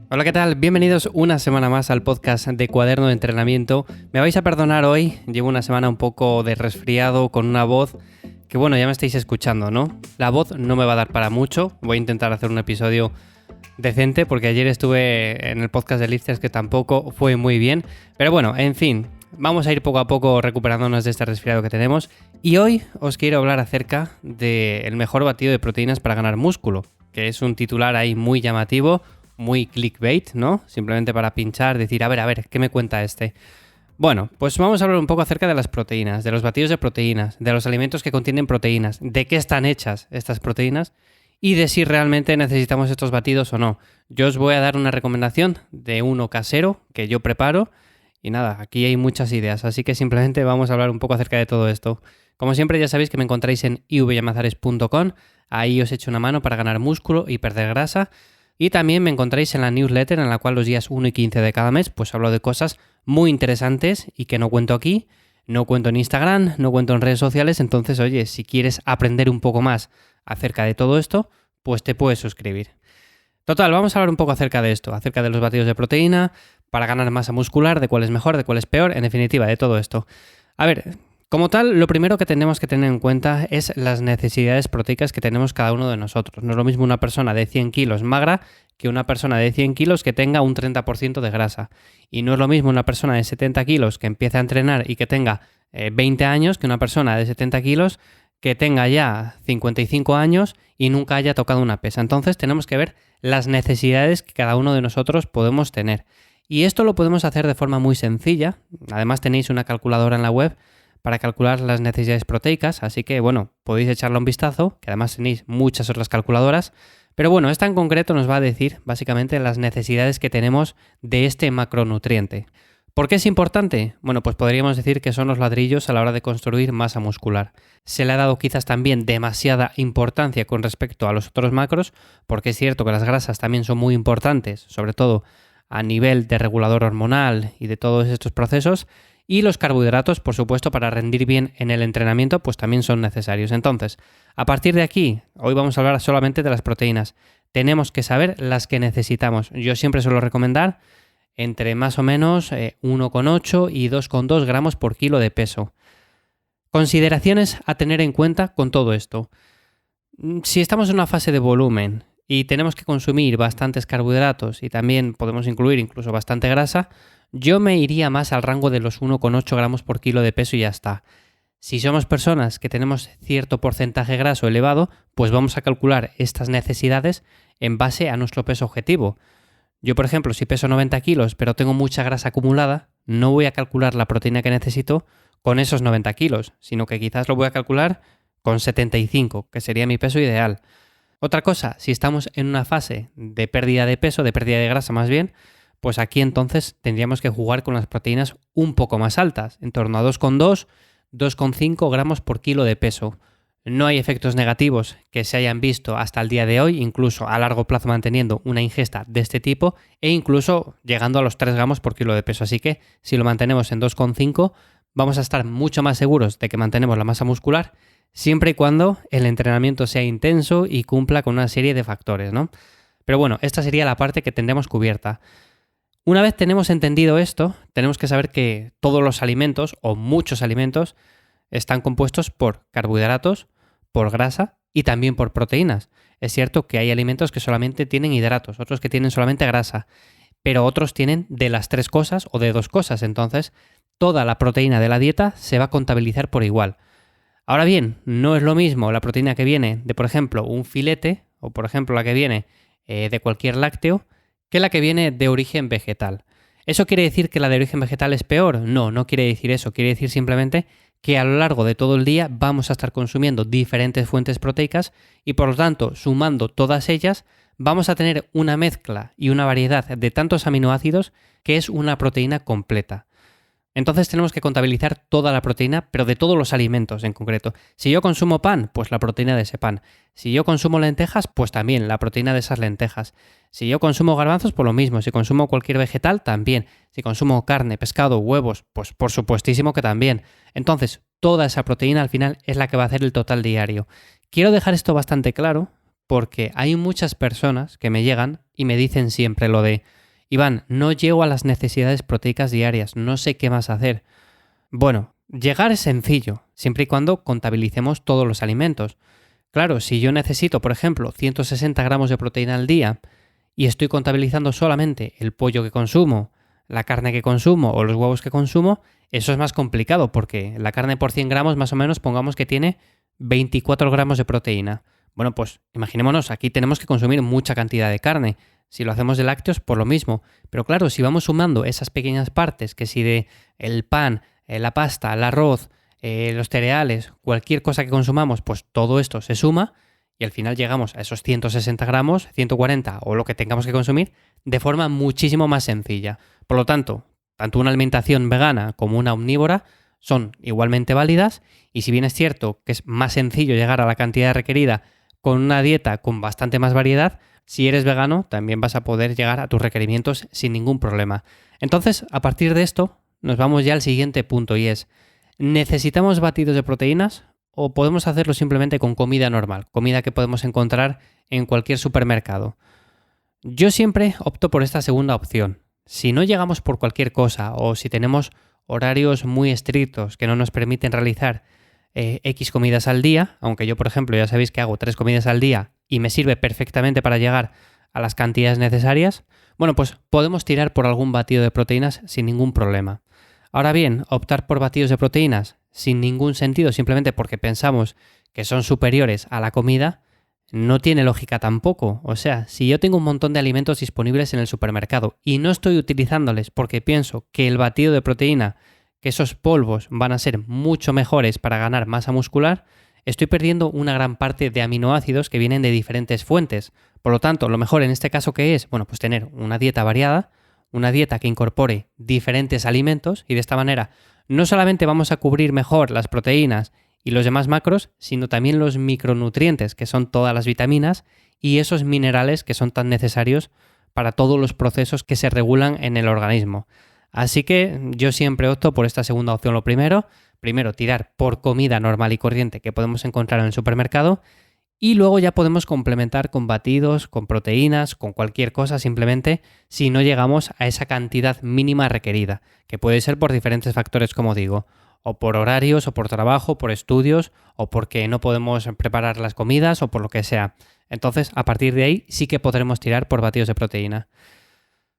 Hola, ¿qué tal? Bienvenidos una semana más al podcast de Cuaderno de Entrenamiento. Me vais a perdonar hoy, llevo una semana un poco de resfriado con una voz que bueno, ya me estáis escuchando, ¿no? La voz no me va a dar para mucho, voy a intentar hacer un episodio decente porque ayer estuve en el podcast de Lifters que tampoco fue muy bien. Pero bueno, en fin, vamos a ir poco a poco recuperándonos de este resfriado que tenemos. Y hoy os quiero hablar acerca del mejor batido de proteínas para ganar músculo, que es un titular ahí muy llamativo, muy clickbait, ¿no? Simplemente para pinchar, decir, a ver, ¿qué me cuenta este? Bueno, pues vamos a hablar un poco acerca de las proteínas, de los batidos de proteínas, de los alimentos que contienen proteínas, de qué están hechas estas proteínas y de si realmente necesitamos estos batidos o no. Yo os voy a dar una recomendación de uno casero que yo preparo y nada, aquí hay muchas ideas, así que simplemente vamos a hablar un poco acerca de todo esto. Como siempre ya sabéis que me encontráis en ivyamazares.com, ahí os echo una mano para ganar músculo y perder grasa. Y también me encontráis en la newsletter en la cual los días 1 y 15 de cada mes pues hablo de cosas muy interesantes y que no cuento aquí, no cuento en Instagram, no cuento en redes sociales. Entonces, oye, si quieres aprender un poco más acerca de todo esto, pues te puedes suscribir. Total, vamos a hablar un poco acerca de esto, acerca de los batidos de proteína, para ganar masa muscular, de cuál es mejor, de cuál es peor, en definitiva, de todo esto. A ver, como tal, lo primero que tenemos que tener en cuenta es las necesidades proteicas que tenemos cada uno de nosotros. No es lo mismo una persona de 100 kilos magra que una persona de 100 kilos que tenga un 30% de grasa. Y no es lo mismo una persona de 70 kilos que empiece a entrenar y que tenga 20 años que una persona de 70 kilos que tenga ya 55 años y nunca haya tocado una pesa. Entonces tenemos que ver las necesidades que cada uno de nosotros podemos tener. Y esto lo podemos hacer de forma muy sencilla. Además tenéis una calculadora en la web para calcular las necesidades proteicas, así que bueno, podéis echarle un vistazo, que además tenéis muchas otras calculadoras, pero bueno, esta en concreto nos va a decir básicamente las necesidades que tenemos de este macronutriente. ¿Por qué es importante? Bueno, pues podríamos decir que son los ladrillos a la hora de construir masa muscular. Se le ha dado quizás también demasiada importancia con respecto a los otros macros, porque es cierto que las grasas también son muy importantes, sobre todo a nivel de regulador hormonal y de todos estos procesos. Y los carbohidratos, por supuesto, para rendir bien en el entrenamiento, pues también son necesarios. Entonces, a partir de aquí, hoy vamos a hablar solamente de las proteínas. Tenemos que saber las que necesitamos. Yo siempre suelo recomendar entre más o menos 1,8 y 2,2 gramos por kilo de peso. Consideraciones a tener en cuenta con todo esto. Si estamos en una fase de volumen y tenemos que consumir bastantes carbohidratos y también podemos incluir incluso bastante grasa, yo me iría más al rango de los 1,8 gramos por kilo de peso y ya está. Si somos personas que tenemos cierto porcentaje graso elevado, pues vamos a calcular estas necesidades en base a nuestro peso objetivo. Yo, por ejemplo, si peso 90 kilos pero tengo mucha grasa acumulada, no voy a calcular la proteína que necesito con esos 90 kilos, sino que quizás lo voy a calcular con 75, que sería mi peso ideal. Otra cosa, si estamos en una fase de pérdida de peso, de pérdida de grasa más bien, pues aquí entonces tendríamos que jugar con las proteínas un poco más altas, en torno a 2,2, 2,5 gramos por kilo de peso. No hay efectos negativos que se hayan visto hasta el día de hoy, incluso a largo plazo manteniendo una ingesta de este tipo e incluso llegando a los 3 gramos por kilo de peso. Así que si lo mantenemos en 2,5 vamos a estar mucho más seguros de que mantenemos la masa muscular siempre y cuando el entrenamiento sea intenso y cumpla con una serie de factores, ¿no? Pero bueno, esta sería la parte que tendremos cubierta. Una vez tenemos entendido esto, tenemos que saber que todos los alimentos, o muchos alimentos, están compuestos por carbohidratos, por grasa y también por proteínas. Es cierto que hay alimentos que solamente tienen hidratos, otros que tienen solamente grasa, pero otros tienen de las 3 cosas o de 2 cosas. Entonces, toda la proteína de la dieta se va a contabilizar por igual. Ahora bien, no es lo mismo la proteína que viene de, por ejemplo, un filete, o por ejemplo la que viene de cualquier lácteo, que la que viene de origen vegetal. ¿Eso quiere decir que la de origen vegetal es peor? No, no quiere decir eso. Quiere decir simplemente que a lo largo de todo el día vamos a estar consumiendo diferentes fuentes proteicas y por lo tanto, sumando todas ellas, vamos a tener una mezcla y una variedad de tantos aminoácidos que es una proteína completa. Entonces tenemos que contabilizar toda la proteína, pero de todos los alimentos en concreto. Si yo consumo pan, pues la proteína de ese pan. Si yo consumo lentejas, pues también la proteína de esas lentejas. Si yo consumo garbanzos, pues lo mismo. Si consumo cualquier vegetal, también. Si consumo carne, pescado, huevos, pues por supuestísimo que también. Entonces, toda esa proteína al final es la que va a hacer el total diario. Quiero dejar esto bastante claro porque hay muchas personas que me llegan y me dicen siempre lo de Iván, no llego a las necesidades proteicas diarias, no sé qué más hacer. Bueno, llegar es sencillo, siempre y cuando contabilicemos todos los alimentos. Claro, si yo necesito, por ejemplo, 160 gramos de proteína al día y estoy contabilizando solamente el pollo que consumo, la carne que consumo o los huevos que consumo, eso es más complicado porque la carne por 100 gramos más o menos pongamos que tiene 24 gramos de proteína. Bueno, pues imaginémonos, aquí tenemos que consumir mucha cantidad de carne. Si lo hacemos de lácteos, por lo mismo. Pero claro, si vamos sumando esas pequeñas partes, que si de el pan, la pasta, el arroz, los cereales, cualquier cosa que consumamos, pues todo esto se suma y al final llegamos a esos 160 gramos, 140 o lo que tengamos que consumir de forma muchísimo más sencilla. Por lo tanto, tanto una alimentación vegana como una omnívora son igualmente válidas y si bien es cierto que es más sencillo llegar a la cantidad requerida con una dieta con bastante más variedad, si eres vegano también vas a poder llegar a tus requerimientos sin ningún problema. Entonces, a partir de esto, nos vamos ya al siguiente punto y es, ¿necesitamos batidos de proteínas o podemos hacerlo simplemente con comida normal, comida que podemos encontrar en cualquier supermercado? Yo siempre opto por esta segunda opción. Si no llegamos por cualquier cosa o si tenemos horarios muy estrictos que no nos permiten realizar X comidas al día, aunque yo, por ejemplo, ya sabéis que hago 3 comidas al día y me sirve perfectamente para llegar a las cantidades necesarias, bueno, pues podemos tirar por algún batido de proteínas sin ningún problema. Ahora bien, optar por batidos de proteínas sin ningún sentido, simplemente porque pensamos que son superiores a la comida, no tiene lógica tampoco. O sea, si yo tengo un montón de alimentos disponibles en el supermercado y no estoy utilizándoles porque pienso que el batido de proteína, que esos polvos van a ser mucho mejores para ganar masa muscular, estoy perdiendo una gran parte de aminoácidos que vienen de diferentes fuentes. Por lo tanto, lo mejor en este caso que es, bueno, pues tener una dieta variada, una dieta que incorpore diferentes alimentos y de esta manera no solamente vamos a cubrir mejor las proteínas y los demás macros, sino también los micronutrientes, que son todas las vitaminas y esos minerales que son tan necesarios para todos los procesos que se regulan en el organismo. Así que yo siempre opto por esta segunda opción. Lo primero, tirar por comida normal y corriente que podemos encontrar en el supermercado y luego ya podemos complementar con batidos, con proteínas, con cualquier cosa simplemente si no llegamos a esa cantidad mínima requerida, que puede ser por diferentes factores como digo, o por horarios, o por trabajo, por estudios, o porque no podemos preparar las comidas, o por lo que sea. Entonces, a partir de ahí sí que podremos tirar por batidos de proteína.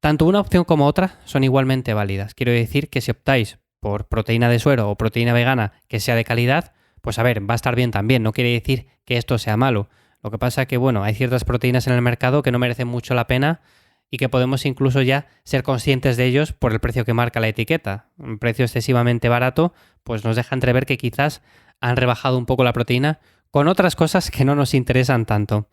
Tanto una opción como otra son igualmente válidas. Quiero decir que si optáis por proteína de suero o proteína vegana que sea de calidad, pues a ver, va a estar bien también. No quiere decir que esto sea malo. Lo que pasa es que, bueno, hay ciertas proteínas en el mercado que no merecen mucho la pena y que podemos incluso ya ser conscientes de ellos por el precio que marca la etiqueta. Un precio excesivamente barato, pues nos deja entrever que quizás han rebajado un poco la proteína con otras cosas que no nos interesan tanto.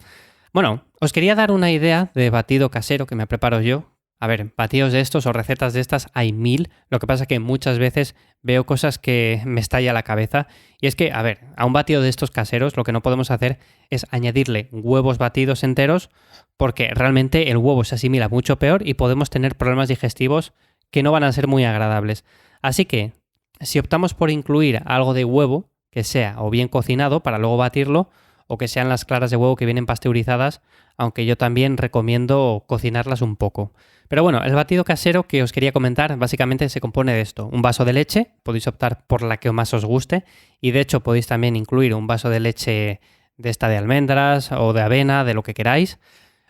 Bueno, os quería dar una idea de batido casero que me preparo yo. A ver, batidos de estos o recetas de estas hay 1000, lo que pasa es que muchas veces veo cosas que me estalla la cabeza y es que, a ver, a un batido de estos caseros lo que no podemos hacer es añadirle huevos batidos enteros porque realmente el huevo se asimila mucho peor y podemos tener problemas digestivos que no van a ser muy agradables. Así que, si optamos por incluir algo de huevo, que sea o bien cocinado para luego batirlo, o que sean las claras de huevo que vienen pasteurizadas, aunque yo también recomiendo cocinarlas un poco. Pero bueno, el batido casero que os quería comentar básicamente se compone de esto. Un vaso de leche, podéis optar por la que más os guste y de hecho podéis también incluir un vaso de leche de esta de almendras o de avena, de lo que queráis.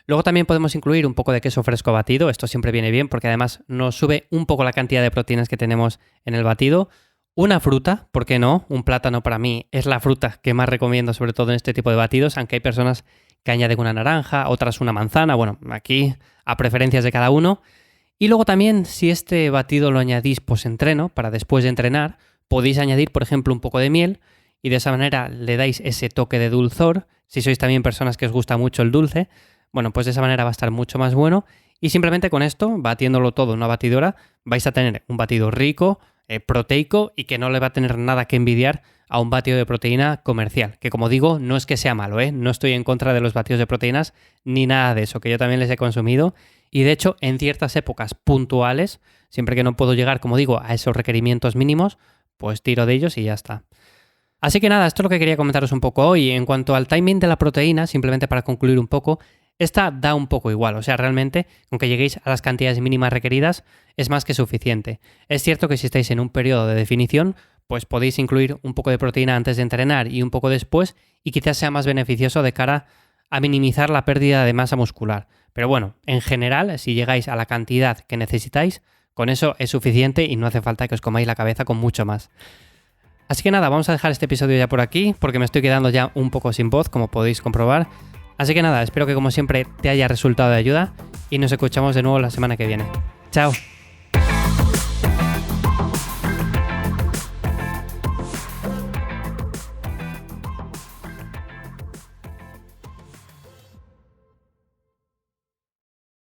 Luego también podemos incluir un poco de queso fresco batido, esto siempre viene bien porque además nos sube un poco la cantidad de proteínas que tenemos en el batido. Una fruta, ¿por qué no? Un plátano para mí es la fruta que más recomiendo, sobre todo en este tipo de batidos, aunque hay personas que añaden una naranja, otras una manzana, bueno, aquí a preferencias de cada uno. Y luego también, si este batido lo añadís post-entreno, para después de entrenar, podéis añadir, por ejemplo, un poco de miel y de esa manera le dais ese toque de dulzor. Si sois también personas que os gusta mucho el dulce, bueno, pues de esa manera va a estar mucho más bueno. Y simplemente con esto, batiéndolo todo en una batidora, vais a tener un batido rico, proteico y que no le va a tener nada que envidiar a un batido de proteína comercial, que como digo, no es que sea malo, no estoy en contra de los batidos de proteínas ni nada de eso, que yo también les he consumido y de hecho en ciertas épocas puntuales, siempre que no puedo llegar, como digo, a esos requerimientos mínimos, pues tiro de ellos y ya está. Así que nada, esto es lo que quería comentaros un poco hoy. En cuanto al timing de la proteína, simplemente para concluir un poco, Esta da un poco igual, o sea, realmente, con que lleguéis a las cantidades mínimas requeridas, es más que suficiente. Es cierto que si estáis en un periodo de definición, pues podéis incluir un poco de proteína antes de entrenar y un poco después, y quizás sea más beneficioso de cara a minimizar la pérdida de masa muscular. Pero bueno, en general, si llegáis a la cantidad que necesitáis, con eso es suficiente y no hace falta que os comáis la cabeza con mucho más. Así que nada, vamos a dejar este episodio ya por aquí, porque me estoy quedando ya un poco sin voz, como podéis comprobar. Así que nada, espero que como siempre te haya resultado de ayuda y nos escuchamos de nuevo la semana que viene. ¡Chao!